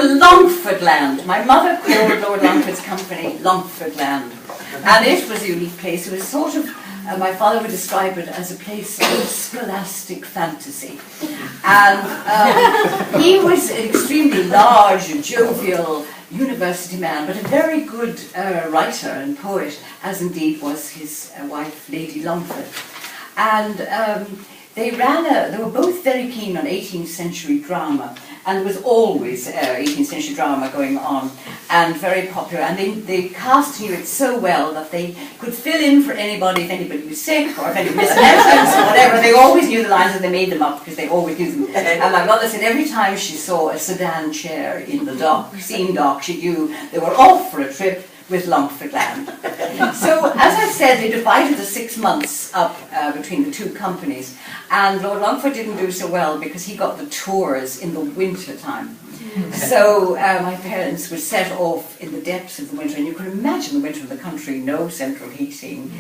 Longford Land. My mother called Lord Longford's company Longford Land. And it was a unique place. It was sort of, my father would describe it as a place of scholastic fantasy. And he was an extremely large and jovial university man, but a very good writer and poet, as indeed was his wife, Lady Longford. And they were both very keen on 18th century drama, and there was always 18th century drama going on, and very popular. And they cast knew it so well that they could fill in for anybody, if anybody was sick, or if anybody missed lessons, or whatever. They always knew the lines, and they made them up, because they always knew them. And my mother said every time she saw a sedan chair in the dock, scene dock, she knew they were off for a trip with Longford Land. So, as I said, they divided the 6 months up between the two companies, and Lord Longford didn't do so well because he got the tours in the winter time. So my parents would set off in the depths of the winter, and you can imagine the winter in the country, no central heating,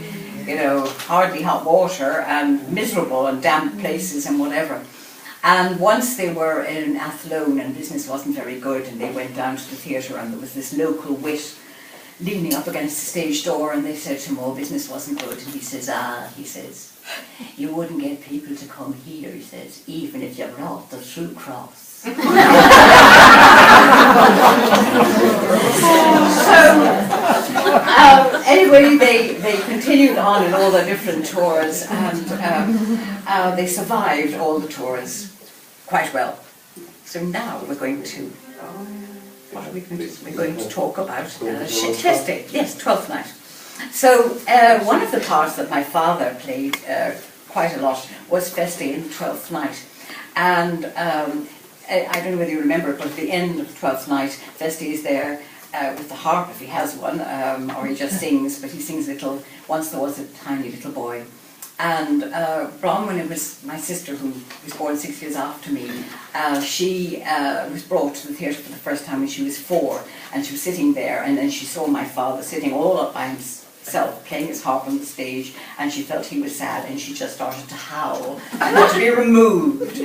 you know, hardly hot water, and miserable and damp places and whatever. And once they were in Athlone and business wasn't very good, and they went down to the theatre, and there was this local wit leaning up against the stage door, and they said to him, oh, business wasn't good. And he says, you wouldn't get people to come here, he says, even if you brought the true cross. So, anyway, they continued on in all their different tours, and they survived all the tours quite well. So now we're going to... What are we going to do? We're going to talk about testing. Yes, Twelfth Night. So one of the parts that my father played quite a lot was Feste in Twelfth Night. And I don't know whether you remember, but at the end of Twelfth Night, Feste is there with the harp if he has one, or he just sings, but he sings little, once there was a tiny little boy. And Bronwyn, it was my sister who was born 6 years after me, she was brought to the theatre for the first time when she was 4, and she was sitting there, and then she saw my father sitting all up by himself, playing his harp on the stage, and she felt he was sad, and she just started to howl, and not to be removed.